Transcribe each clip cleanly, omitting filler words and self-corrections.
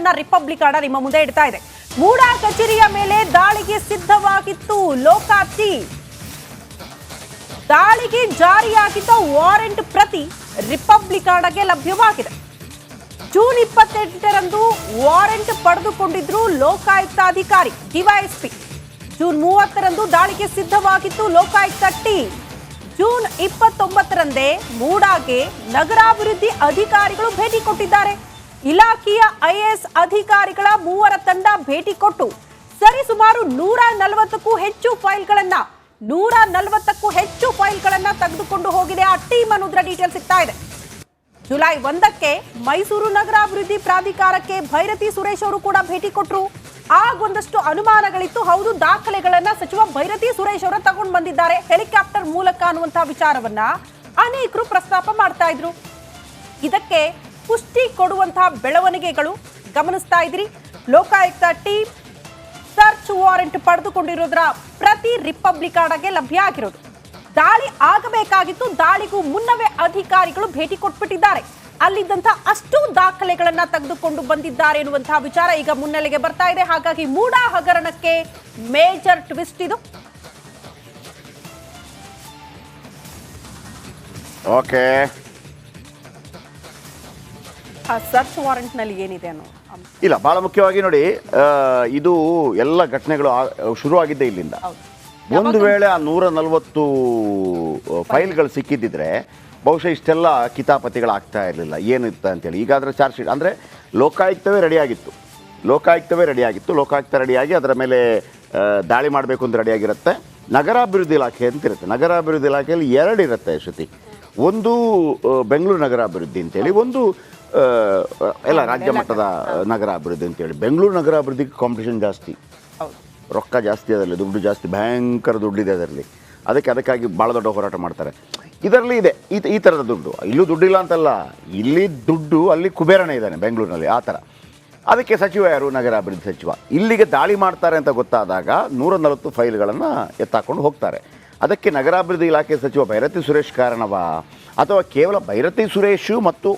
ವಿಚಾರವನ್ನ ರಿಪಬ್ಲಿಕ್ ಕನ್ನಡ ನಿಮ್ಮ ಮುಂದೆ ಇಡ್ತಾ ಇದೆ. ಮೂಡಾ ಕಚೇರಿಯ ಮೇಲೆ ದಾಳಿಗೆ ಸಿದ್ಧವಾಗಿತ್ತು ಲೋಕಾಯುಕ್ತ. ದಾಳಿಗೆ ಜಾರಿಯಾಗಿದ್ದ ವಾರೆಂಟ್ ಪ್ರತಿ ರಿಪಬ್ಲಿಕ್ ಕನ್ನಡಗೆ ಲಭ್ಯವಾಗಿದೆ. ಜೂನ್ 28ರಂದು ವಾರೆಂಟ್ ಪಡೆದುಕೊಂಡಿದ್ರು ಲೋಕಾಯುಕ್ತ ಅಧಿಕಾರಿ ಡಿವೈಎಸ್ಪಿ. ಜೂನ್ 30ರಂದು ದಾಳಿಗೆ ಸಿದ್ಧವಾಗಿತ್ತು ಲೋಕಾಯುಕ್ತ ಟೀಮ್. ಜೂನ್ 29ರಂದೇ ಮೂಡಾಗೆ ನಗರಾಭಿವೃದ್ಧಿ ಅಧಿಕಾರಿಗಳು ಭೇಟಿ ಕೊಟ್ಟಿದ್ದಾರೆ. ಇಲಾಖೆಯ ಐಎಎಸ್ ಅಧಿಕಾರಿಗಳ 3 ತಂಡ ಭೇಟಿ ಕೊಟ್ಟು ಸರಿಸುಮಾರು 140ಕ್ಕೂ ಹೆಚ್ಚು ಫೈಲ್ಗಳನ್ನ ತೆಗೆದುಕೊಂಡು ಹೋಗಿದೆ ಆ ಟೀಮ್ ಅನ್ನೋದ್ರ ಡೀಟೇಲ್ ಸಿಗ್ತಾ ಇದೆ. ಜುಲೈ 1ಕ್ಕೆ ಮೈಸೂರು ನಗರಾಭಿವೃದ್ಧಿ ಪ್ರಾಧಿಕಾರಕ್ಕೆ ಭೈರತಿ ಸುರೇಶ್ ಅವರು ಕೂಡ ಭೇಟಿ ಕೊಟ್ಟರು. ಆಗೊಂದಷ್ಟು ಅನುಮಾನಗಳಿತ್ತು. ಹೌದು, ದಾಖಲೆಗಳನ್ನ ಸಚಿವ ಭೈರತಿ ಸುರೇಶ್ ಅವರು ತಗೊಂಡು ಬಂದಿದ್ದಾರೆ ಹೆಲಿಕಾಪ್ಟರ್ ಮೂಲಕ ಅನ್ನುವಂತಹ ವಿಚಾರವನ್ನ ಅನೇಕರು ಪ್ರಸ್ತಾಪ ಮಾಡ್ತಾ ಇದ್ರು. ಇದಕ್ಕೆ ಪುಷ್ಟಿ ಕೊಡುವಂತಹ ಬೆಳವಣಿಗೆಗಳು ಗಮನಿಸ್ತಾ ಇದ್ರಿ. ಲೋಕಾಯುಕ್ತ ಟೀಮ್ ಸರ್ಚ್ ವಾರೆಂಟ್ ಪಡೆದುಕೊಂಡಿರೋದ್ರ ಪ್ರತಿ ರಿಪಬ್ಲಿಕ್ ಕನ್ನಡಗೆ ಲಭ್ಯ ಆಗಿರೋದು. ದಾಳಿ ಆಗಬೇಕಾಗಿತ್ತು, ದಾಳಿಗೂ ಮುನ್ನವೇ ಅಧಿಕಾರಿಗಳು ಭೇಟಿ ಕೊಟ್ಬಿಟ್ಟಿದ್ದಾರೆ. ಅಲ್ಲಿದ್ದಂತಹ ಅಷ್ಟು ದಾಖಲೆಗಳನ್ನ ತೆಗೆದುಕೊಂಡು ಬಂದಿದ್ದಾರೆ ಎನ್ನುವಂತಹ ವಿಚಾರ ಈಗ ಮುನ್ನೆಲೆಗೆ ಬರ್ತಾ ಇದೆ. ಹಾಗಾಗಿ ಮೂಡಾ ಹಗರಣಕ್ಕೆ ಮೇಜರ್ ಟ್ವಿಸ್ಟ್ ಇದು. ಓಕೆ, ಸರ್ಚ್ ವಾರೆಂಟ್ ನಲ್ಲಿ ಏನಿದೆ ಅನ್ನೋ ಇಲ್ಲ, ಬಹಳ ಮುಖ್ಯವಾಗಿ ನೋಡಿ, ಇದು ಎಲ್ಲ ಘಟನೆಗಳು ಶುರುವಾಗಿದ್ದೆ ಇಲ್ಲಿಂದ. ಒಂದು ವೇಳೆ ಆ 140 ಫೈಲ್ಗಳು ಸಿಕ್ಕಿದ್ದಿದ್ರೆ ಬಹುಶಃ ಇಷ್ಟೆಲ್ಲ ಕಿತಾಪತಿಗಳಾಗ್ತಾ ಇರಲಿಲ್ಲ. ಏನಿತ್ತು ಅಂತೇಳಿ ಈಗಾದರೆ ಚಾರ್ಜ್ ಶೀಟ್ ಅಂದರೆ ಲೋಕಾಯುಕ್ತವೇ ರೆಡಿಯಾಗಿತ್ತು. ಲೋಕಾಯುಕ್ತ ರೆಡಿಯಾಗಿ ಅದರ ಮೇಲೆ ದಾಳಿ ಮಾಡಬೇಕು ಅಂತ ರೆಡಿಯಾಗಿರುತ್ತೆ. ನಗರಾಭಿವೃದ್ಧಿ ಇಲಾಖೆ ಅಂತ ಇರುತ್ತೆ. ನಗರಾಭಿವೃದ್ಧಿ ಇಲಾಖೆಯಲ್ಲಿ 2 ಇರುತ್ತೆ ಶ್ರುತಿ. ಒಂದು ಬೆಂಗಳೂರು ನಗರಾಭಿವೃದ್ಧಿ ಅಂತೇಳಿ, ಒಂದು ಎಲ್ಲ ರಾಜ್ಯ ಮಟ್ಟದ ನಗರಾಭಿವೃದ್ಧಿ ಅಂತೇಳಿ. ಬೆಂಗಳೂರು ನಗರಾಭಿವೃದ್ಧಿಗೆ ಕಾಂಪಿಟೇಷನ್ ಜಾಸ್ತಿ, ರೊಕ್ಕ ಜಾಸ್ತಿ, ಅದರಲ್ಲಿ ದುಡ್ಡು ಜಾಸ್ತಿ, ಭಯಂಕರ ದುಡ್ಡಿದೆ ಅದರಲ್ಲಿ. ಅದಕ್ಕಾಗಿ ಭಾಳ ದೊಡ್ಡ ಹೋರಾಟ ಮಾಡ್ತಾರೆ. ಇದರಲ್ಲಿ ಇದೆ ಈ ಥರದ ದುಡ್ಡು. ಇಲ್ಲೂ ದುಡ್ಡಿಲ್ಲ ಅಂತಲ್ಲ, ಇಲ್ಲಿ ದುಡ್ಡು, ಅಲ್ಲಿ ಕುಬೇರನೇ ಇದ್ದಾನೆ ಬೆಂಗಳೂರಿನಲ್ಲಿ, ಆ ಥರ. ಅದಕ್ಕೆ ಸಚಿವ ಯಾರು? ನಗರಾಭಿವೃದ್ಧಿ ಸಚಿವ. ಇಲ್ಲಿಗೆ ದಾಳಿ ಮಾಡ್ತಾರೆ ಅಂತ ಗೊತ್ತಾದಾಗ 140 ಫೈಲ್ಗಳನ್ನು ಎತ್ತಾಕೊಂಡು ಹೋಗ್ತಾರೆ. ಅದಕ್ಕೆ ನಗರಾಭಿವೃದ್ಧಿ ಇಲಾಖೆ ಸಚಿವ ಭೈರತಿ ಸುರೇಶ್ ಕಾರಣವಾ, ಅಥವಾ ಕೇವಲ ಭೈರತಿ ಸುರೇಶು ಮತ್ತು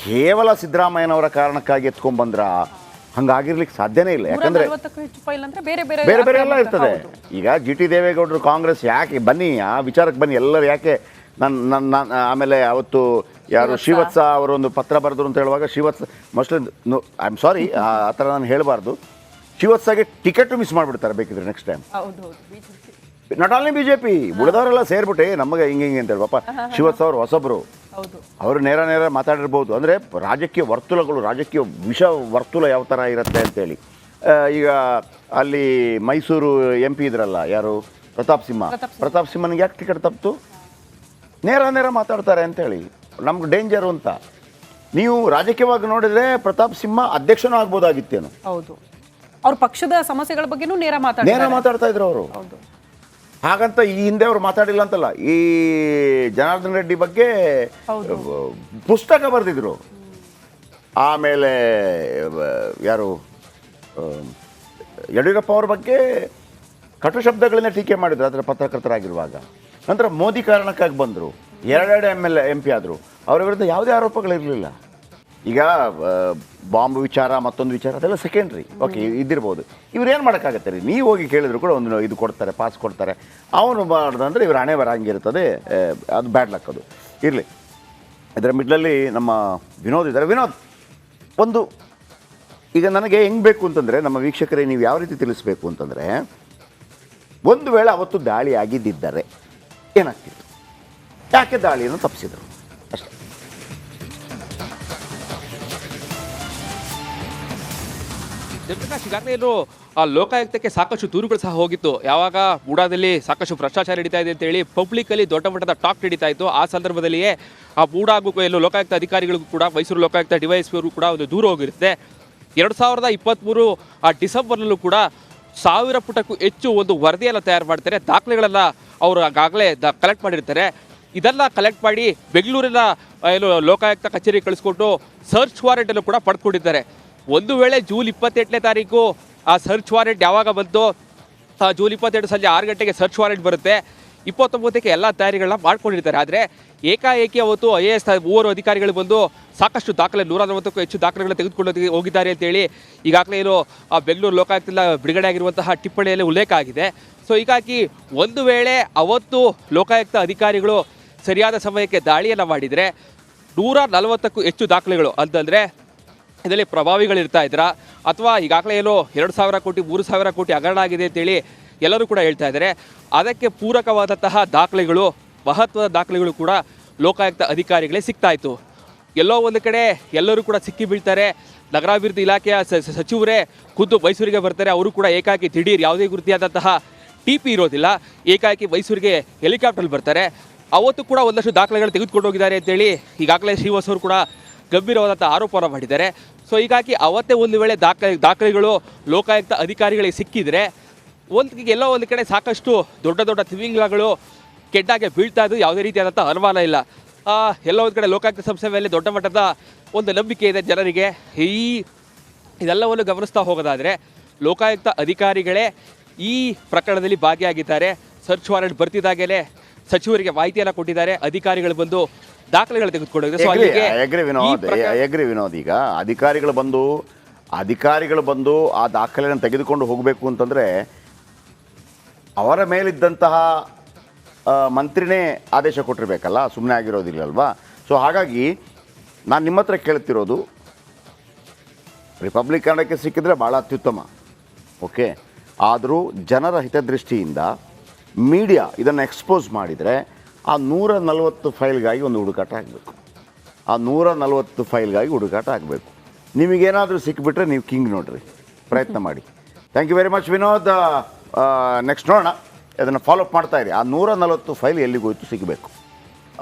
ಕೇವಲ ಸಿದ್ದರಾಮಯ್ಯನವರ ಕಾರಣಕ್ಕಾಗಿ ಎತ್ಕೊಂಡ್ಬಂದ್ರ? ಹಂಗಾಗಿರ್ಲಿಕ್ಕೆ ಸಾಧ್ಯನೇ ಇಲ್ಲ. ಯಾಕಂದರೆ ಬೇರೆ ಬೇರೆ ಎಲ್ಲ ಇರ್ತದೆ. ಈಗ GT ದೇವೇಗೌಡರು ಕಾಂಗ್ರೆಸ್ ಯಾಕೆ, ಬನ್ನಿ ಆ ವಿಚಾರಕ್ಕೆ ಬನ್ನಿ ಎಲ್ಲರೂ. ಯಾಕೆ ನನ್ನ ಆಮೇಲೆ ಅವತ್ತು ಯಾರು ಶ್ರೀವತ್ಸ ಅವರೊಂದು ಪತ್ರ ಬರೆದ್ರು ಅಂತ ಹೇಳುವಾಗ, Srivatsa mostly I am sorry, ಆ ಥರ ನಾನು ಹೇಳಬಾರ್ದು. ಶ್ರೀವತ್ಸಗೆ ಟಿಕೆಟ್ ಮಿಸ್ ಮಾಡಿಬಿಡ್ತಾರೆ ಬೇಕಿದ್ರೆ next time. Not only BJP, ಉಳಿದವರೆಲ್ಲ ಸೇರ್ಬಿಟ್ಟೆ ನಮಗೆ ಹಿಂಗೆ ಅಂತ ಹೇಳಿ. ಪಾಪ ಶ್ರೀವತ್ಸ ಅವರು ಹೊಸಬ್ರು, ಅವರು ನೇರ ಮಾತಾಡಿರ್ಬೋದು. ಅಂದರೆ ರಾಜಕೀಯ ವರ್ತುಲಗಳು, ರಾಜಕೀಯ ವಿಷ ವರ್ತುಲ ಯಾವ ಥರ ಇರುತ್ತೆ ಅಂತೇಳಿ. ಈಗ ಅಲ್ಲಿ ಮೈಸೂರು MP ಇದ್ರಲ್ಲ ಯಾರು, ಪ್ರತಾಪ್ ಸಿಂಹನಿಗೆ ಯಾಕೆ ಟಿಕೆಟ್ ತಪ್ಪಿತು? ನೇರ ಮಾತಾಡ್ತಾರೆ ಅಂತೇಳಿ. ನಮ್ಗೆ ಡೇಂಜರು ಅಂತ. ನೀವು ರಾಜಕೀಯವಾಗಿ ನೋಡಿದ್ರೆ ಪ್ರತಾಪ್ ಸಿಂಹ ಅಧ್ಯಕ್ಷನೂ ಆಗ್ಬೋದಾಗಿತ್ತೇನು. ಹೌದು, ಅವ್ರ ಪಕ್ಷದ ಸಮಸ್ಯೆಗಳ ಬಗ್ಗೆನೂ ನೇರ ಮಾತಾಡ್ತಾ ಇದ್ರು ಅವರು. ಹಾಗಂತ ಈ ಹಿಂದೆ ಅವರು ಮಾತಾಡಿಲ್ಲ ಅಂತಲ್ಲ. ಈ ಜನಾರ್ದನ್ ರೆಡ್ಡಿ ಬಗ್ಗೆ ಪುಸ್ತಕ ಬರೆದಿದ್ರು. ಆಮೇಲೆ ಯಾರು ಯಡಿಯೂರಪ್ಪ ಅವ್ರ ಬಗ್ಗೆ ಕಟು ಶಬ್ದಗಳಿಂದ ಟೀಕೆ ಮಾಡಿದ್ರು ಅದರ ಪತ್ರಕರ್ತರಾಗಿರುವಾಗ. ನಂತರ ಮೋದಿ ಕಾರಣಕ್ಕಾಗಿ ಬಂದರು, 2 MP ಆದರು. ಅವರ ವಿರುದ್ಧ ಯಾವುದೇ ಆರೋಪಗಳಿರಲಿಲ್ಲ. ಈಗ ಬಾಂಬ್ ವಿಚಾರ, ಮತ್ತೊಂದು ವಿಚಾರ, ಅದೆಲ್ಲ ಸೆಕೆಂಡ್ರಿ. ಓಕೆ, ಇದ್ದಿರ್ಬೋದು. ಇವ್ರು ಏನು ಮಾಡೋಕ್ಕಾಗತ್ತೆ ರೀ? ನೀವು ಹೋಗಿ ಕೇಳಿದ್ರು ಕೂಡ ಒಂದು ಇದು ಕೊಡ್ತಾರೆ, ಪಾಸ್ ಕೊಡ್ತಾರೆ. ಅವನು ಮಾಡ್ದಂದ್ರೆ ಇವ್ರ ಹಣೆ ಬರ ಹಂಗಿರ್ತದೆ. ಅದು ಬ್ಯಾಡ್ ಲಕ್. ಅದು ಇರಲಿ. ಇದರ ಮಿಡ್ಲಲ್ಲಿ ನಮ್ಮ ವಿನೋದ್ ಇದ್ದಾರೆ. ವಿನೋದ್, ಒಂದು ಈಗ ನನಗೆ ಹೆಂಗೆ ಬೇಕು ಅಂತಂದರೆ, ನಮ್ಮ ವೀಕ್ಷಕರೇ ನೀವು ಯಾವ ರೀತಿ ತಿಳಿಸ್ಬೇಕು ಅಂತಂದರೆ, ಒಂದು ವೇಳೆ ಅವತ್ತು ದಾಳಿ ಆಗಿದ್ದಿದ್ದರೆ ಏನಾಗ್ತಿತ್ತು, ಯಾಕೆ ದಾಳಿಯನ್ನು ತಪ್ಪಿಸಿದರು ಅಷ್ಟೇ. ಈಗಾಗಲೇ ಏನು ಲೋಕಾಯುಕ್ತಕ್ಕೆ ಸಾಕಷ್ಟು ದೂರುಗಳು ಸಹ ಹೋಗಿತ್ತು. ಯಾವಾಗ ಮೂಡಾದಲ್ಲಿ ಸಾಕಷ್ಟು ಭ್ರಷ್ಟಾಚಾರ ನಡೀತಾ ಇದೆ ಅಂತೇಳಿ ಪಬ್ಲಿಕಲ್ಲಿ ದೊಡ್ಡ ಮಟ್ಟದ ಟಾಕ್ ನಡೀತಾ ಇತ್ತು. ಆ ಸಂದರ್ಭದಲ್ಲಿಯೇ ಆ ಮೂಡಾಗೂ ಎಲ್ಲೋ ಲೋಕಾಯುಕ್ತ ಅಧಿಕಾರಿಗಳಿಗೂ ಕೂಡ, ಮೈಸೂರು ಲೋಕಾಯುಕ್ತ DYSP ಅವರು ಕೂಡ ಒಂದು ದೂರು ಹೋಗಿರುತ್ತೆ. 2023 ಡಿಸೆಂಬರ್ನಲ್ಲೂ ಕೂಡ 1000 ಪುಟಕ್ಕೂ ಹೆಚ್ಚು ಒಂದು ವರದಿಯನ್ನು ತಯಾರು ಮಾಡ್ತಾರೆ. ದಾಖಲೆಗಳೆಲ್ಲ ಅವರು ಆಗಾಗಲೇ ಕಲೆಕ್ಟ್ ಮಾಡಿರ್ತಾರೆ. ಇದೆಲ್ಲ ಕಲೆಕ್ಟ್ ಮಾಡಿ ಬೆಂಗಳೂರಿನ ಏನು ಲೋಕಾಯುಕ್ತ ಕಚೇರಿ ಕಳಿಸ್ಕೊಟ್ಟು ಸರ್ಚ್ ವಾರೆಂಟನ್ನು ಕೂಡ ಪಡ್ಕೊಂಡಿದ್ದಾರೆ. ಒಂದು ವೇಳೆ ಜೂನ್ 28ನೇ ತಾರೀಕು ಆ ಸರ್ಚ್ ವಾರೆಂಟ್ ಯಾವಾಗ ಬಂತು, ಜೂನ್ 28 ಸಂಜೆ 6 ಗಂಟೆಗೆ ಸರ್ಚ್ ವಾರೆಂಟ್ ಬರುತ್ತೆ. 29ಕ್ಕೆ ಎಲ್ಲ ತಯಾರಿಗಳನ್ನ ಮಾಡ್ಕೊಂಡಿರ್ತಾರೆ. ಆದರೆ ಏಕಾಏಕಿ ಅವತ್ತು IAS ಮೂವರು ಅಧಿಕಾರಿಗಳು ಬಂದು ಸಾಕಷ್ಟು ದಾಖಲೆ 140ಕ್ಕೂ ಹೆಚ್ಚು ದಾಖಲೆಗಳನ್ನ ತೆಗೆದುಕೊಂಡು ಹೋಗಿದ್ದಾರೆ ಅಂತೇಳಿ ಈಗಾಗಲೇ ಏನು ಬೆಂಗಳೂರು ಲೋಕಾಯುಕ್ತದಿಂದ ಬಿಡುಗಡೆ ಆಗಿರುವಂತಹ ಟಿಪ್ಪಣಿಯಲ್ಲಿ ಉಲ್ಲೇಖ ಆಗಿದೆ. ಸೊ ಹೀಗಾಗಿ ಒಂದು ವೇಳೆ ಅವತ್ತು ಲೋಕಾಯುಕ್ತ ಅಧಿಕಾರಿಗಳು ಸರಿಯಾದ ಸಮಯಕ್ಕೆ ದಾಳಿಯನ್ನು ಮಾಡಿದರೆ 140ಕ್ಕೂ ಹೆಚ್ಚು ದಾಖಲೆಗಳು ಅಂತಂದರೆ ಇದರಲ್ಲಿ ಪ್ರಭಾವಿಗಳಿರ್ತಾ ಇದ್ರ ಅಥವಾ ಈಗಾಗಲೇ ಏನು 2,000 ಕೋಟಿ 3,000 ಕೋಟಿ ಹಗರಣ ಆಗಿದೆ ಅಂತೇಳಿ ಎಲ್ಲರೂ ಕೂಡ ಹೇಳ್ತಾ ಇದ್ದಾರೆ. ಅದಕ್ಕೆ ಪೂರಕವಾದಂತಹ ದಾಖಲೆಗಳು, ಮಹತ್ವದ ದಾಖಲೆಗಳು ಕೂಡ ಲೋಕಾಯುಕ್ತ ಅಧಿಕಾರಿಗಳೇ ಸಿಗ್ತಾ ಇತ್ತು. ಎಲ್ಲೋ ಒಂದು ಕಡೆ ಎಲ್ಲರೂ ಕೂಡ ಸಿಕ್ಕಿ ಬೀಳ್ತಾರೆ. ನಗರಾಭಿವೃದ್ಧಿ ಇಲಾಖೆಯ ಸಚಿವರೇ ಖುದ್ದು ಮೈಸೂರಿಗೆ ಬರ್ತಾರೆ. ಅವರು ಕೂಡ ಏಕಾಏಕಿ ದಿಢೀರ್ ಯಾವುದೇ ರೀತಿಯಾದಂತಹ TP ಇರೋದಿಲ್ಲ, ಏಕಾಏಕಿ ಮೈಸೂರಿಗೆ ಹೆಲಿಕಾಪ್ಟರ್ ಬರ್ತಾರೆ. ಅವತ್ತು ಕೂಡ ಒಂದಷ್ಟು ದಾಖಲೆಗಳು ತೆಗೆದುಕೊಂಡು ಹೋಗಿದ್ದಾರೆ ಅಂತೇಳಿ ಈಗಾಗಲೇ ಶ್ರೀವಾಸ್ ಅವರು ಕೂಡ ಗಂಭೀರವಾದಂಥ ಆರೋಪವನ್ನು ಮಾಡಿದ್ದಾರೆ. ಸೊ ಹೀಗಾಗಿ ಅವತ್ತೇ ಒಂದು ವೇಳೆ ದಾಖಲೆಗಳು ಲೋಕಾಯುಕ್ತ ಅಧಿಕಾರಿಗಳಿಗೆ ಸಿಕ್ಕಿದರೆ ಎಲ್ಲೋ ಒಂದು ಕಡೆ ಸಾಕಷ್ಟು ದೊಡ್ಡ ದೊಡ್ಡ ತಿಮಿಂಗಲಗಳು ಕೆಟ್ಟಾಗೆ ಬೀಳ್ತಾ ಇದ್ದು ಯಾವುದೇ ರೀತಿಯಾದಂಥ ಅನುಮಾನ ಇಲ್ಲ. ಎಲ್ಲೋ ಒಂದು ಕಡೆ ಲೋಕಾಯುಕ್ತ ಸಂಸ್ಥೆ ಮೇಲೆ ದೊಡ್ಡ ಮಟ್ಟದ ಒಂದು ನಂಬಿಕೆ ಇದೆ ಜನರಿಗೆ. ಇದೆಲ್ಲವನ್ನು ಗಮನಿಸ್ತಾ ಹೋಗೋದಾದರೆ ಲೋಕಾಯುಕ್ತ ಅಧಿಕಾರಿಗಳೇ ಈ ಪ್ರಕರಣದಲ್ಲಿ ಭಾಗಿಯಾಗಿದ್ದಾರೆ. ಸರ್ಚ್ ವಾರೆಂಟ್ ಬರ್ತಿದ್ದಾಗಲೇ ಸಚಿವರಿಗೆ ಮಾಹಿತಿಯನ್ನು ಕೊಟ್ಟಿದ್ದಾರೆ. ಅಧಿಕಾರಿಗಳು ಬಂದು ದಾಖಲೆಗಳು ತೆಗೆದುಕೊಂಡಿದ್ದಾರೆ. ಎಗ್ರಿ ವಿನೋದ್, ಈಗ ಅಧಿಕಾರಿಗಳು ಬಂದು ಆ ದಾಖಲೆಯನ್ನು ತೆಗೆದುಕೊಂಡು ಹೋಗಬೇಕು ಅಂತಂದರೆ ಅವರ ಮೇಲಿದ್ದಂತಹ ಮಂತ್ರಿನೇ ಆದೇಶ ಕೊಟ್ಟಿರಬೇಕಲ್ಲ, ಸುಮ್ಮನೆ ಆಗಿರೋದಿಲ್ಲಲ್ವಾ? ಸೊ ಹಾಗಾಗಿ ನಾನು ನಿಮ್ಮ ಹತ್ರ ಕೇಳ್ತಿರೋದು, ರಿಪಬ್ಲಿಕ್ ಕನ್ನಡಕ್ಕೆ ಸಿಕ್ಕಿದ್ರೆ ಭಾಳ ಅತ್ಯುತ್ತಮ, ಓಕೆ. ಆದರೂ ಜನರ ಹಿತದೃಷ್ಟಿಯಿಂದ ಮೀಡಿಯಾ ಇದನ್ನು ಎಕ್ಸ್ಪೋಸ್ ಮಾಡಿದರೆ ಆ 140 ಫೈಲ್ಗಾಗಿ ಒಂದು ಹುಡುಕಾಟ ಆಗಬೇಕು. ಆ 140 ಫೈಲ್ಗಾಗಿ ಹುಡುಕಾಟ ಆಗಬೇಕು. ನಿಮಗೇನಾದರೂ ಸಿಕ್ಕಿಬಿಟ್ರೆ ನೀವು ಕಿಂಗ್ ನೋಡ್ರಿ, ಪ್ರಯತ್ನ ಮಾಡಿ. Thank you very much Vinod. Next ನೋಡೋಣ, ಅದನ್ನು ಫಾಲೋಅಪ್ ಮಾಡ್ತಾ ಇರಿ. ಆ 140 ಫೈಲ್ ಎಲ್ಲಿಗೋಯ್ತು ಸಿಗಬೇಕು.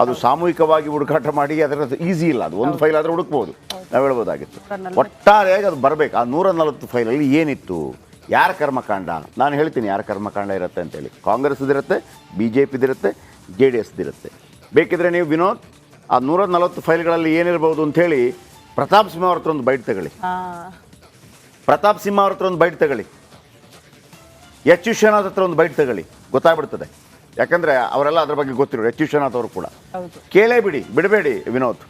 ಅದು ಸಾಮೂಹಿಕವಾಗಿ ಹುಡುಕಾಟ ಮಾಡಿ ಅದರ ಈಸಿ ಇಲ್ಲ. ಅದು ಒಂದು ಫೈಲ್ ಆದರೆ ಹುಡುಕ್ಬೋದು, ನಾವು ಹೇಳ್ಬೋದಾಗಿತ್ತು. ಒಟ್ಟಾರೆಯಾಗಿ ಅದು ಬರಬೇಕು. ಆ 140 ಫೈಲಲ್ಲಿ ಏನಿತ್ತು, ಯಾರ ಕರ್ಮಕಾಂಡ, ನಾನು ಹೇಳ್ತೀನಿ ಯಾರ ಕರ್ಮಕಾಂಡ ಇರುತ್ತೆ ಅಂತೇಳಿ. ಕಾಂಗ್ರೆಸ್ದಿರುತ್ತೆ, BJPದಿರುತ್ತೆ, JDSದಿರುತ್ತೆ. ಬೇಕಿದ್ರೆ ನೀವು ವಿನೋದ್ ಆ 140 ಫೈಲ್ಗಳಲ್ಲಿ ಏನಿರ್ಬೋದು ಅಂಥೇಳಿ ಪ್ರತಾಪ್ ಸಿಂಹ ಅವ್ರ ಹತ್ರ ಒಂದು ಬೈಟ್ ತಗೊಳ್ಳಿ. ಪ್ರತಾಪ್ ಸಿಂಹ ಅವ್ರ ಹತ್ರ ಒಂದು ಬೈಟ್ ತಗೊಳ್ಳಿ. H. ವಿಶ್ವನಾಥ್ ಹತ್ರ ಒಂದು ಬೈಟ್ ತಗೊಳ್ಳಿ, ಗೊತ್ತಾಗ್ಬಿಡ್ತದೆ. ಯಾಕಂದರೆ ಅವರೆಲ್ಲ ಅದ್ರ ಬಗ್ಗೆ ಗೊತ್ತಿರೋರು. H. ವಿಶ್ವನಾಥ್ ಅವರು ಕೂಡ ಕೇಳೇ ಬಿಡಬೇಡಿ ವಿನೋದ್.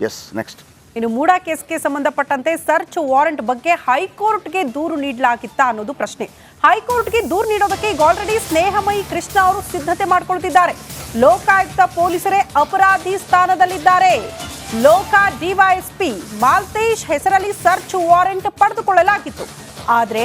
S, next. ಇನ್ನು ಮೂಡಾ ಕೇಸ್ಗೆ ಸಂಬಂಧಪಟ್ಟಂತೆ ಸರ್ಚ್ ವಾರೆಂಟ್ ಬಗ್ಗೆ ಹೈಕೋರ್ಟ್ಗೆ ದೂರು ನೀಡಲಾಗಿತ್ತಾ ಅನ್ನೋದು ಪ್ರಶ್ನೆ. ಹೈಕೋರ್ಟ್ಗೆ ದೂರು ನೀಡೋದಕ್ಕೆ ಈಗ ಆಲ್ರೆಡಿ ಸ್ನೇಹಮಯಿ ಕೃಷ್ಣ ಅವರು ಸಿದ್ಧತೆ ಮಾಡಿಕೊಳ್ತಿದ್ದಾರೆ. ಲೋಕಾಯುಕ್ತ ಪೊಲೀಸರೇ ಅಪರಾಧಿ ಸ್ಥಾನದಲ್ಲಿದ್ದಾರೆ. ಲೋಕ DYSP ಮಾಲ್ತೇಶ್ ಹೆಸರಲ್ಲಿ ಸರ್ಚ್ ವಾರೆಂಟ್ ಪಡೆದುಕೊಳ್ಳಲಾಗಿತ್ತು. ಆದರೆ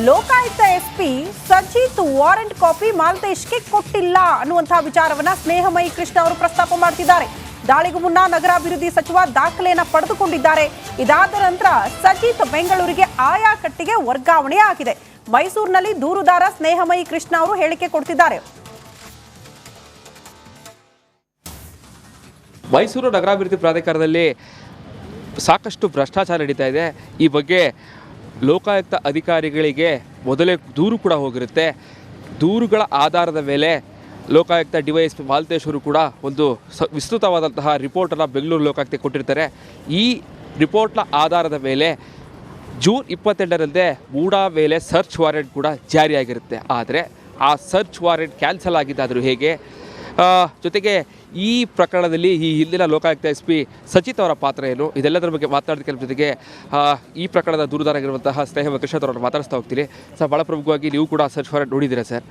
Lokayukta SP Sajith warrant copy ಮಾಲ್ತೇಶ್ಗೆ ಕೊಟ್ಟಿಲ್ಲ ಅನ್ನುವಂತಹ ವಿಚಾರವನ್ನ ಸ್ನೇಹಮಯಿ ಕೃಷ್ಣ ಅವರು ಪ್ರಸ್ತಾಪ ಮಾಡ್ತಿದ್ದಾರೆ. ದಾಳಿಗೂ ಮುನ್ನ ನಗರಾಭಿವೃದ್ಧಿ ಸಚಿವ ದಾಖಲೆಯನ್ನ ಪಡೆದುಕೊಂಡಿದ್ದಾರೆ. ಇದಾದ ನಂತರ ಸಜಿತ್ ಬೆಂಗಳೂರಿಗೆ ಆಯಾ ಕಟ್ಟಿಗೆ ವರ್ಗಾವಣೆ ಆಗಿದೆ. ಮೈಸೂರಿನಲ್ಲಿ ದೂರುದಾರ ಸ್ನೇಹಮಯಿ ಕೃಷ್ಣ ಅವರು ಹೇಳಿಕೆ ಕೊಡ್ತಿದ್ದಾರೆ. ಮೈಸೂರು ನಗರಾಭಿವೃದ್ಧಿ ಪ್ರಾಧಿಕಾರದಲ್ಲಿ ಸಾಕಷ್ಟು ಭ್ರಷ್ಟಾಚಾರ ನಡೀತಾ ಇದೆ. ಈ ಬಗ್ಗೆ ಲೋಕಾಯುಕ್ತ ಅಧಿಕಾರಿಗಳಿಗೆ ಮೊದಲೇ ದೂರು ಕೂಡ ಹೋಗಿರುತ್ತೆ. ದೂರುಗಳ ಆಧಾರದ ಮೇಲೆ ಲೋಕಾಯುಕ್ತ DYSP ಮಾಲ್ತೇಶ್ ಅವರು ಕೂಡ ಒಂದು ವಿಸ್ತೃತವಾದಂತಹ ರಿಪೋರ್ಟನ್ನು ಬೆಂಗಳೂರು ಲೋಕಾಯುಕ್ತಕ್ಕೆ ಕೊಟ್ಟಿರ್ತಾರೆ. ಈ ರಿಪೋರ್ಟ್ನ ಆಧಾರದ ಮೇಲೆ ಜೂನ್ 22ರಂದೇ ಮೂಡಾ ಮೇಲೆ ಸರ್ಚ್ ವಾರೆಂಟ್ ಕೂಡ ಜಾರಿಯಾಗಿರುತ್ತೆ. ಆದರೆ ಆ ಸರ್ಚ್ ವಾರೆಂಟ್ ಕ್ಯಾನ್ಸಲ್ ಆಗಿದ್ದಾದರೂ ಹೇಗೆ, ಜೊತೆಗೆ ಈ ಪ್ರಕರಣದಲ್ಲಿ ಈ ಹಿಂದಿನ ಲೋಕಾಯುಕ್ತ SP ಸಚಿತ್ ಅವರ ಪಾತ್ರ ಏನು, ಇದೆಲ್ಲದರ ಬಗ್ಗೆ ಮಾತನಾಡೋದಕ್ಕೆ ಜೊತೆಗೆ ಈ ಪ್ರಕರಣದ ದೂರುದಾರರಾಗಿರುವಂತಹ ಸ್ನೇಹಮಯಿ ಕೃಷ್ಣ ಅವರನ್ನು ಮಾತಾಡಿಸ್ತಾ ಹೋಗ್ತೀನಿ. ಸರ್, ಭಾಳ ಪ್ರಮುಖವಾಗಿ ನೀವು ಕೂಡ ಸರ್ಚ್ ವಾರೆಂಟ್ ನೋಡಿದ್ದೀರಾ ಸರ್,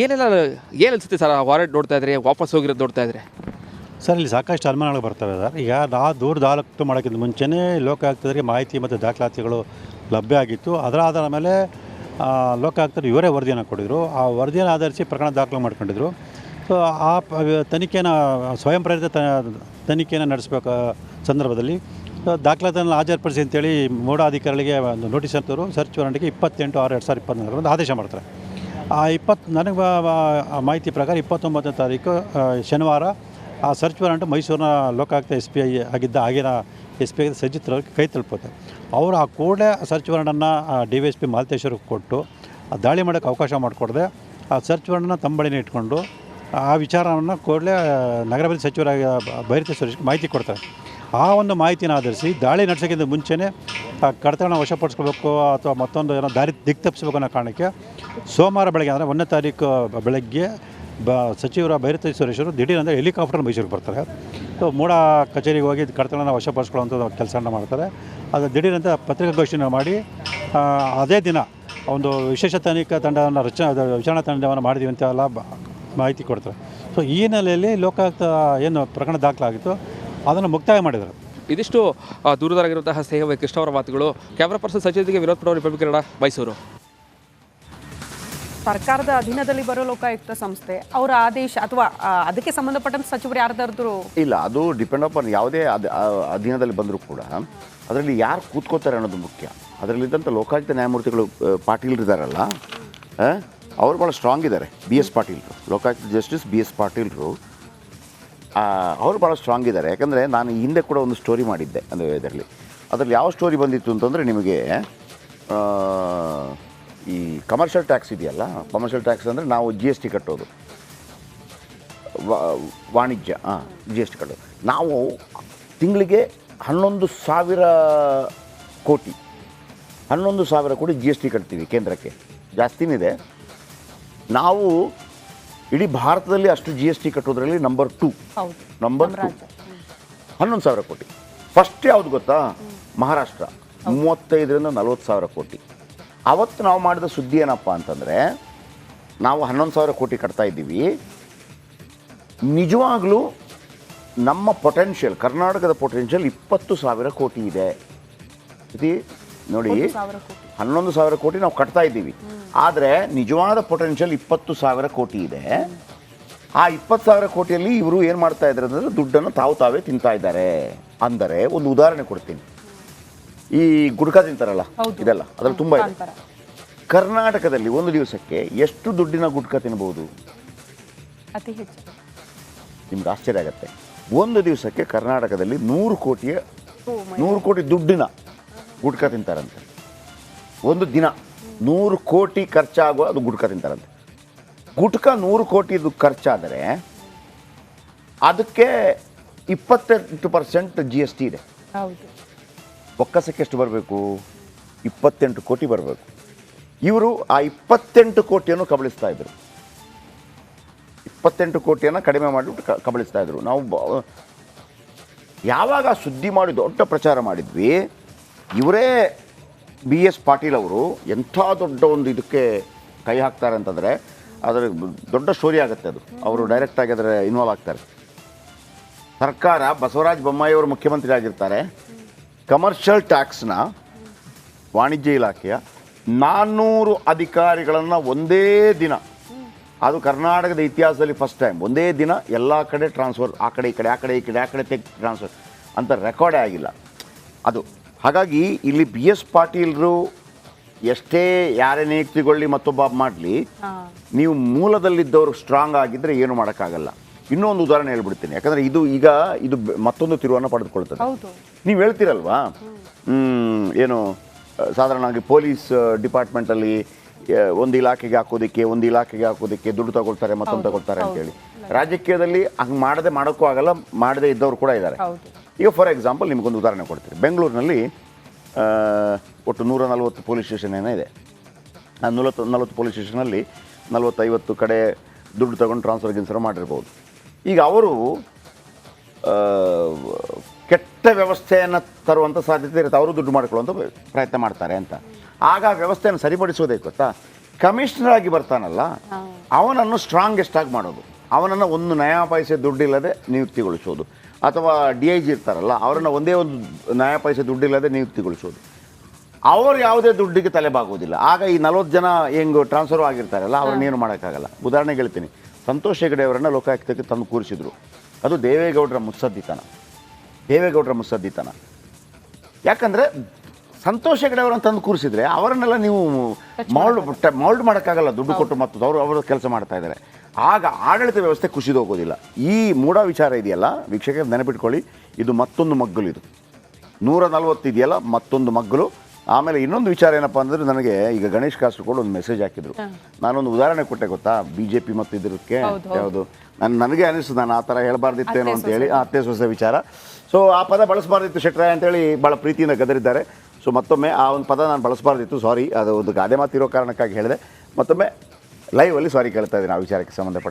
ಏನು ಅನಿಸುತ್ತೆ ಸರ್? ಆ ವಾರೆಂಟ್ ನೋಡ್ತಾ ಇದ್ರೆ, ವಾಪಸ್ ಹೋಗಿರೋದು ನೋಡ್ತಾ ಇದ್ರೆ ಸರ್, ಇಲ್ಲಿ ಸಾಕಷ್ಟು ಅನುಮಾನಗಳು ಬರ್ತವೆ ಸರ್. ಈಗ ದೂರು ದಾಖಲು ಮಾಡೋಕ್ಕಿಂತ ಮುಂಚೆನೇ ಲೋಕಾಯುಕ್ತರಿಗೆ ಮಾಹಿತಿ ಮತ್ತು ದಾಖಲಾತಿಗಳು ಲಭ್ಯ ಆಗಿತ್ತು. ಅದರ ಆಧಾರದ ಮೇಲೆ ಲೋಕಾಯುಕ್ತರು ಇವರೇ ವರದಿಯನ್ನು ಕೊಟ್ಟಿದ್ರು. ಆ ವರದಿಯನ್ನು ಆಧರಿಸಿ ಪ್ರಕರಣ ದಾಖಲು ಮಾಡ್ಕೊಂಡಿದ್ರು. ಸೊ ಆ ತನಿಖೆಯನ್ನು ಸ್ವಯಂ ಪ್ರೇರಿತ ತನಿಖೆಯನ್ನು ನಡೆಸಬೇಕು ಸಂದರ್ಭದಲ್ಲಿ ದಾಖಲಾತಿಯನ್ನು ಹಾಜರುಪಡಿಸಿ ಅಂತೇಳಿ ಮೂಡಾ ಅಧಿಕಾರಿಗಳಿಗೆ ಒಂದು ನೋಟಿಸ್ ಅಂತವರು ಸರ್ಚ್ ವಾರೆಂಟ್ಗೆ 28/6/2024 ಒಂದು ಆದೇಶ ಮಾಡ್ತಾರೆ. ನನಗೆ ಮಾಹಿತಿ ಪ್ರಕಾರ 29ನೇ ತಾರೀಕು ಶನಿವಾರ ಆ ಸರ್ಚ್ ವಾರೆಂಟ್ ಮೈಸೂರಿನ ಲೋಕಾಯುಕ್ತ SP ಆಗಿನ SP ಸಜಿತ್ ಅವ್ರಿಗೆ ಕೈ ತಲುಪುತ್ತೆ. ಅವರು ಆ ಕೂಡಲೇ ಸರ್ಚ್ ವಾರೆಂಟನ್ನು DYSP ಮಾಲ್ತೇಶ್ವರಿಗೆ ಕೊಟ್ಟು ಆ ದಾಳಿ ಮಾಡೋಕ್ಕೆ ಅವಕಾಶ ಮಾಡಿಕೊಡದೆ ಆ ಸರ್ಚ್ ವಾರೆಂಟನ್ನು ತಂಬಳಿನೇ ಇಟ್ಕೊಂಡು ಆ ವಿಚಾರವನ್ನು ಕೂಡಲೇ ನಗರಾಭಿವೃದ್ಧಿ ಸಚಿವರಾಗಿ ಭೈರತಿ ಸುರೇಶ್ಗೆ ಮಾಹಿತಿ ಕೊಡ್ತಾರೆ. ಆ ಒಂದು ಮಾಹಿತಿನ ಆಧರಿಸಿ ದಾಳಿ ನಡೆಸೋಕ್ಕಿಂತ ಮುಂಚೆನೇ ಕಡತಗಳನ್ನ ವಶಪಡಿಸ್ಕೋಬೇಕು ಅಥವಾ ಮತ್ತೊಂದು ಏನೋ ದಾರಿ ದಿಕ್ಕು ತಪ್ಪಿಸ್ಬೇಕು ಅನ್ನೋ ಕಾರಣಕ್ಕೆ ಸೋಮವಾರ ಬೆಳಗ್ಗೆ ಅಂದರೆ 1ನೇ ತಾರೀಕು ಬೆಳಗ್ಗೆ ಸಚಿವರ ಭೈರತಿ ಸುರೇಶರು ದಿಢೀರಂದರೆ ಹೆಲಿಕಾಪ್ಟರ್ ಮೈಸೂರಿಗೆ ಬರ್ತಾರೆ. ಸೊ ಮೂಡ ಕಚೇರಿಗೆ ಹೋಗಿ ಕಡತಗಳನ್ನು ವಶಪಡಿಸ್ಕೊಳ್ಳೋಂಥ ಕೆಲಸನ ಮಾಡ್ತಾರೆ. ಅದು ದಿಢೀರಂತ ಪತ್ರಿಕಾಗೋಷ್ಠಿನ ಮಾಡಿ ಅದೇ ದಿನ ಒಂದು ವಿಶೇಷ ತನಿಖಾ ತಂಡವನ್ನು ವಿಚಾರಣಾ ತಂಡವನ್ನು ಮಾಡಿದ್ದೀವಿ ಅಂತೆಲ್ಲ ಮಾಹಿತಿ ಕೊಡ್ತಾರೆ. ಸೊ ಈ ಹಿನ್ನೆಲೆಯಲ್ಲಿ ಲೋಕಾಯುಕ್ತ ಏನು ಪ್ರಕರಣ ದಾಖಲಾಗಿತ್ತು ಅದನ್ನು ಮುಕ್ತಾಯ ಮಾಡಿದರು. ಇದಿಷ್ಟು ದೂರದರಾಗಿರುವಂತಹ ಸೇವೆ ಕೃಷ್ಣ ಅವರ ಮಾತುಗಳು. ಕ್ಯಾಮ್ರಾ ಪರ್ಸನ್ ಸಚಿವರಿಗೆ ವಿರೋಧ ಪಡೋ ರಿಪಬ್ಲಿಕ್ ಕನ್ನಡ, ಮೈಸೂರು. ಸರ್ಕಾರದ ಅಧೀನದಲ್ಲಿ ಬರೋ ಲೋಕಾಯುಕ್ತ ಸಂಸ್ಥೆ ಅವರ ಆದೇಶ ಅಥವಾ ಅದಕ್ಕೆ ಸಂಬಂಧಪಟ್ಟಂತ ಸಚಿವರು ಯಾರ್ದಾದ್ರು ಇಲ್ಲ, ಅದು ಡಿಪೆಂಡ್ ಅಪಾನ್ ಯಾವುದೇ ಅಧೀನದಲ್ಲಿ ಬಂದರೂ ಕೂಡ ಅದರಲ್ಲಿ ಯಾರು ಕೂತ್ಕೋತಾರೆ ಅನ್ನೋದು ಮುಖ್ಯ. ಅದರಲ್ಲಿದ್ದಂಥ ಲೋಕಾಯುಕ್ತ ನ್ಯಾಯಮೂರ್ತಿಗಳು ಪಾಟೀಲ್ ಇದ್ದಾರಲ್ಲ, ಅವರು ಭಾಳ ಸ್ಟ್ರಾಂಗ್ ಇದ್ದಾರೆ. BS ಪಾಟೀಲ್ರು, ಲೋಕಾಯುಕ್ತ ಜಸ್ಟಿಸ್ BS ಪಾಟೀಲ್ರು, ಅವರು ಭಾಳ ಸ್ಟ್ರಾಂಗ್ ಇದ್ದಾರೆ. ಯಾಕಂದರೆ ನಾನು ಹಿಂದೆ ಕೂಡ ಒಂದು ಸ್ಟೋರಿ ಮಾಡಿದ್ದೆ. ಅಂದರೆ ಅದರಲ್ಲಿ ಯಾವ ಸ್ಟೋರಿ ಬಂದಿತ್ತು ಅಂತಂದರೆ, ನಿಮಗೆ ಈ ಕಮರ್ಷಿಯಲ್ ಟ್ಯಾಕ್ಸ್ ಇದೆಯಲ್ಲ, ಕಮರ್ಷಿಯಲ್ ಟ್ಯಾಕ್ಸ್ ಅಂದರೆ ನಾವು GST ಕಟ್ಟೋದು, ವಾಣಿಜ್ಯ GST ಕಟ್ಟೋದು. ನಾವು ತಿಂಗಳಿಗೆ 11,000 ಕೋಟಿ GST ಕಟ್ತೀವಿ ಕೇಂದ್ರಕ್ಕೆ. ಜಾಸ್ತಿನಿದೆ. ನಾವು ಇಡೀ ಭಾರತದಲ್ಲಿ ಅಷ್ಟು GST ಕಟ್ಟೋದ್ರಲ್ಲಿ ನಂಬರ್ 2 11,000 ಕೋಟಿ. ಫಸ್ಟ್ ಯಾವುದು ಗೊತ್ತಾ? ಮಹಾರಾಷ್ಟ್ರ 35,000 ರಿಂದ 40,000 ಕೋಟಿ. ಅವತ್ತು ನಾವು ಮಾಡಿದ ಸುದ್ದಿ ಏನಪ್ಪ ಅಂತಂದರೆ, ನಾವು 11,000 ಕೋಟಿ ಕಟ್ತಾ ಇದ್ದೀವಿ. ನಿಜವಾಗ್ಲೂ ನಮ್ಮ ಪೊಟೆನ್ಷಿಯಲ್, ಕರ್ನಾಟಕದ ಪೊಟೆನ್ಷಿಯಲ್ 20,000 ಕೋಟಿ ಇದೆ. ಇದು ನೋಡಿ, 11,000 ಕೋಟಿ ನಾವು ಕಟ್ತಾ ಇದ್ದೀವಿ. ಆದರೆ ನಿಜವಾದ ಪೊಟೆನ್ಷಿಯಲ್ 20,000 ಕೋಟಿ ಇದೆ. ಆ 20,000 ಕೋಟಿಯಲ್ಲಿ ಇವರು ಏನು ಮಾಡ್ತಾ ಇದ್ದಾರೆ ಅಂದರೆ, ದುಡ್ಡನ್ನು ತಾವೇ ತಿಂತಾ ಇದ್ದಾರೆ. ಅಂದರೆ ಒಂದು ಉದಾಹರಣೆ ಕೊಡ್ತೀನಿ. ಈ ಗುಡ್ಕ ತಿಂತಾರಲ್ಲ, ಇದೆಲ್ಲ ಅದರಲ್ಲಿ ತುಂಬ ಇದೆ. ಕರ್ನಾಟಕದಲ್ಲಿ ಒಂದು ದಿವಸಕ್ಕೆ ಎಷ್ಟು ದುಡ್ಡಿನ ಗುಡ್ಕ ತಿನ್ಬೋದು? ಅತಿ ಹೆಚ್ಚು. ನಿಮ್ಗೆ ಆಶ್ಚರ್ಯ ಆಗುತ್ತೆ. ಒಂದು ದಿವಸಕ್ಕೆ ಕರ್ನಾಟಕದಲ್ಲಿ 100 ಕೋಟಿ ದುಡ್ಡಿನ ಗುಡ್ಕ ತಿಂತಾರಂತೆ. ಒಂದು ದಿನ 100 ಕೋಟಿ ಖರ್ಚಾಗುವ ಅದು ಗುಡ್ಕ ತಿಂತಾರಂತೆ. ಗುಟ್ಕ 100 ಕೋಟಿದು ಖರ್ಚಾದರೆ ಅದಕ್ಕೆ 28% GST ಇದೆ. ಒಕ್ಕಸಕ್ಕೆ ಎಷ್ಟು ಬರಬೇಕು? 28 ಕೋಟಿ ಬರಬೇಕು. ಇವರು ಆ 28 ಕೋಟಿಯನ್ನು ಕಬಳಿಸ್ತಾ ಇದ್ರು. 28 ಕೋಟಿಯನ್ನು ಕಡಿಮೆ ಮಾಡಿಬಿಟ್ಟು ಕಬಳಿಸ್ತಾ ಇದ್ರು. ನಾವು ಯಾವಾಗ ಸುದ್ದಿ ಮಾಡಿ ದೊಡ್ಡ ಪ್ರಚಾರ ಮಾಡಿದ್ವಿ, ಇವರೇ BS ಪಾಟೀಲ್ ಅವರು ಎಂಥ ದೊಡ್ಡ ಒಂದು ಇದಕ್ಕೆ ಕೈ ಹಾಕ್ತಾರೆ ಅಂತಂದರೆ, ಅದರ ದೊಡ್ಡ ಸ್ಟೋರಿ ಆಗುತ್ತೆ. ಅದು ಅವರು ಡೈರೆಕ್ಟಾಗಿ ಅದರ ಇನ್ವಾಲ್ವ್ ಆಗ್ತಾರೆ. ಸರ್ಕಾರ, ಬಸವರಾಜ ಬೊಮ್ಮಾಯಿ ಅವರು ಮುಖ್ಯಮಂತ್ರಿ ಆಗಿರ್ತಾರೆ. ಕಮರ್ಷಿಯಲ್ ಟ್ಯಾಕ್ಸ್ನ ವಾಣಿಜ್ಯ ಇಲಾಖೆಯ 400 ಅಧಿಕಾರಿಗಳನ್ನು ಒಂದೇ ದಿನ, ಅದು ಕರ್ನಾಟಕದ ಇತಿಹಾಸದಲ್ಲಿ ಫಸ್ಟ್ ಟೈಮ್, ಒಂದೇ ದಿನ ಎಲ್ಲ ಕಡೆ ಟ್ರಾನ್ಸ್ಫರ್, ಆ ಕಡೆ ಈ ಕಡೆ, ಆ ಕಡೆ ಈ ಕಡೆ, ಆ ಕಡೆ ತೆಗೆದು ಟ್ರಾನ್ಸ್ಫರ್ ಅಂತ ರೆಕಾರ್ಡೇ ಆಗಿಲ್ಲ ಅದು. ಹಾಗಾಗಿ ಇಲ್ಲಿ BS ಪಾಟೀಲ್ರು ಎಷ್ಟೇ ಯಾರೇ ನಿಯುಕ್ತಿಗೊಳ್ಳಿ ಮತ್ತೊಬ್ಬ ಮಾಡಲಿ, ನೀವು ಮೂಲದಲ್ಲಿದ್ದವರು ಸ್ಟ್ರಾಂಗ್ ಆಗಿದ್ದರೆ ಏನು ಮಾಡೋಕ್ಕಾಗಲ್ಲ. ಇನ್ನೊಂದು ಉದಾಹರಣೆ ಹೇಳ್ಬಿಡ್ತೀನಿ. ಯಾಕಂದರೆ ಇದು ಮತ್ತೊಂದು ತಿರುವನ್ನು ಪಡೆದುಕೊಳ್ತದೆ. ನೀವು ಹೇಳ್ತೀರಲ್ವಾ, ಏನು ಸಾಧಾರಣವಾಗಿ ಪೊಲೀಸ್ ಡಿಪಾರ್ಟ್ಮೆಂಟಲ್ಲಿ ಒಂದು ಇಲಾಖೆಗೆ ಹಾಕೋದಕ್ಕೆ ದುಡ್ಡು ತಗೊಳ್ತಾರೆ, ಮತ್ತೊಂದು ತಗೊಳ್ತಾರೆ ಅಂತೇಳಿ. ರಾಜಕೀಯದಲ್ಲಿ ಹಂಗೆ ಮಾಡೋಕ್ಕೂ ಆಗಲ್ಲ, ಮಾಡದೇ ಇದ್ದವರು ಕೂಡ ಇದ್ದಾರೆ. ಈಗ ಫಾರ್ ಎಕ್ಸಾಂಪಲ್ ನಿಮಗೊಂದು ಉದಾಹರಣೆ ಕೊಡ್ತೀನಿ. ಬೆಂಗಳೂರಿನಲ್ಲಿ ಒಟ್ಟು 140 ಪೊಲೀಸ್ ಸ್ಟೇಷನ್ ಏನೋ ಇದೆ. ಆ 40 ಪೊಲೀಸ್ ಸ್ಟೇಷನಲ್ಲಿ 40-50 ಕಡೆ ದುಡ್ಡು ತಗೊಂಡು ಟ್ರಾನ್ಸ್ಫರ್ ಮಾಡಿರ್ಬೋದು. ಈಗ ಅವರು ಕೆಟ್ಟ ವ್ಯವಸ್ಥೆಯನ್ನು ತರುವಂಥ ಸಾಧ್ಯತೆ ಇರುತ್ತೆ. ಅವರು ದುಡ್ಡು ಮಾಡಿಕೊಳ್ಳುವಂಥ ಪ್ರಯತ್ನ ಮಾಡ್ತಾರೆ ಅಂತ. ಆಗ ಆ ವ್ಯವಸ್ಥೆಯನ್ನು ಸರಿಪಡಿಸೋದೇ ಗೊತ್ತಾ? ಕಮಿಷನರ್ ಆಗಿ ಬರ್ತಾನಲ್ಲ, ಅವನನ್ನು ಸ್ಟ್ರಾಂಗೆಸ್ಟ್ ಆಗಿ ಮಾಡೋದು, ಅವನನ್ನು ಒಂದು ನಯಾ ಪೈಸೆ ದುಡ್ಡಿಲ್ಲದೆ ನಿಯುಕ್ತಿಗೊಳಿಸೋದು. ಅಥವಾ DIG ಇರ್ತಾರಲ್ಲ, ಅವರನ್ನು ಒಂದೇ ಒಂದು ನಯಾ ಪೈಸೆ ದುಡ್ಡಿಲ್ಲದೆ ನಿಯುಕ್ತಿಗೊಳಿಸೋದು. ಅವರು ಯಾವುದೇ ದುಡ್ಡಿಗೆ ತಲೆಬಾಗೋದಿಲ್ಲ. ಆಗ ಈ 40 ಜನ ಹೆಂಗೆ ಟ್ರಾನ್ಸ್ಫರ್ ಆಗಿರ್ತಾರಲ್ಲ, ಅವ್ರನ್ನೇನು ಮಾಡೋಕ್ಕಾಗಲ್ಲ. ಉದಾಹರಣೆಗೆ ಹೇಳ್ತೀನಿ, ಸಂತೋಷ್ ಹೆಗಡೆ ಅವರನ್ನು ಲೋಕಾಯುಕ್ತಕ್ಕೆ ತಂದು ಕೂರಿಸಿದ್ರು. ಅದು ದೇವೇಗೌಡರ ಮುತ್ಸದ್ದಿತನ. ಯಾಕಂದರೆ ಸಂತೋಷ್ ಹೆಗಡೆ ಅವರನ್ನು ತಂದು ಕೂರಿಸಿದ್ರೆ ಅವರನ್ನೆಲ್ಲ ನೀವು ಮೌಲ್ಡ್ ಮಾಡೋಕ್ಕಾಗಲ್ಲ, ದುಡ್ಡು ಕೊಟ್ಟು. ಮತ್ತು ಅವರು ಕೆಲಸ ಮಾಡ್ತಾ ಇದ್ದಾರೆ. ಆಗ ಆಡಳಿತ ವ್ಯವಸ್ಥೆ ಕುಸಿದೋಗೋದಿಲ್ಲ. ಈ ಮೂಢ ವಿಚಾರ ಇದೆಯಲ್ಲ ವೀಕ್ಷಕರು, ನೆನಪಿಟ್ಕೊಳ್ಳಿ, ಇದು ಮತ್ತೊಂದು ಮಗ್ಗಲು. ಇದು 140 ಇದೆಯಲ್ಲ, ಮತ್ತೊಂದು ಮಗ್ಗಲು. ಆಮೇಲೆ ಇನ್ನೊಂದು ವಿಚಾರ ಏನಪ್ಪ ಅಂದರೆ, ನನಗೆ ಈಗ ಗಣೇಶ್ ಕಾಸರಗೋಡು ಒಂದು ಮೆಸೇಜ್ ಹಾಕಿದ್ರು. ನಾನೊಂದು ಉದಾಹರಣೆ ಕೊಟ್ಟೆ ಗೊತ್ತಾ, BJP ಮತ್ತು ಇದಕ್ಕೆ ಯಾವುದು ನನಗೆ ಅನಿಸ್ತು, ನಾನು ಆ ಥರ ಹೇಳಬಾರ್ದಿತ್ತೇನೋ ಅಂತೇಳಿ, ಅತ್ತೆ ಸೊಸೆ ವಿಚಾರ. ಸೊ ಆ ಪದ ಬಳಸಬಾರ್ದಿತ್ತು ಶೆಟ್ರಾಯ ಅಂತೇಳಿ ಭಾಳ ಪ್ರೀತಿಯಿಂದ ಗದರಿದ್ದಾರೆ. ಸೊ ಮತ್ತೊಮ್ಮೆ ಆ ಒಂದು ಪದ ನಾನು ಬಳಸಬಾರ್ದಿತ್ತು, ಸಾರಿ. ಅದು ಒಂದು ಗಾದೆ ಮಾತಿರೋ ಕಾರಣಕ್ಕಾಗಿ ಹೇಳಿದೆ. ಮತ್ತೊಮ್ಮೆ ಲೈವಲ್ಲಿ ಸಾರಿ ಕೇಳ್ತಾ ಇದ್ದೀನಿ ಆ ವಿಚಾರಕ್ಕೆ ಸಂಬಂಧಪಟ್ಟ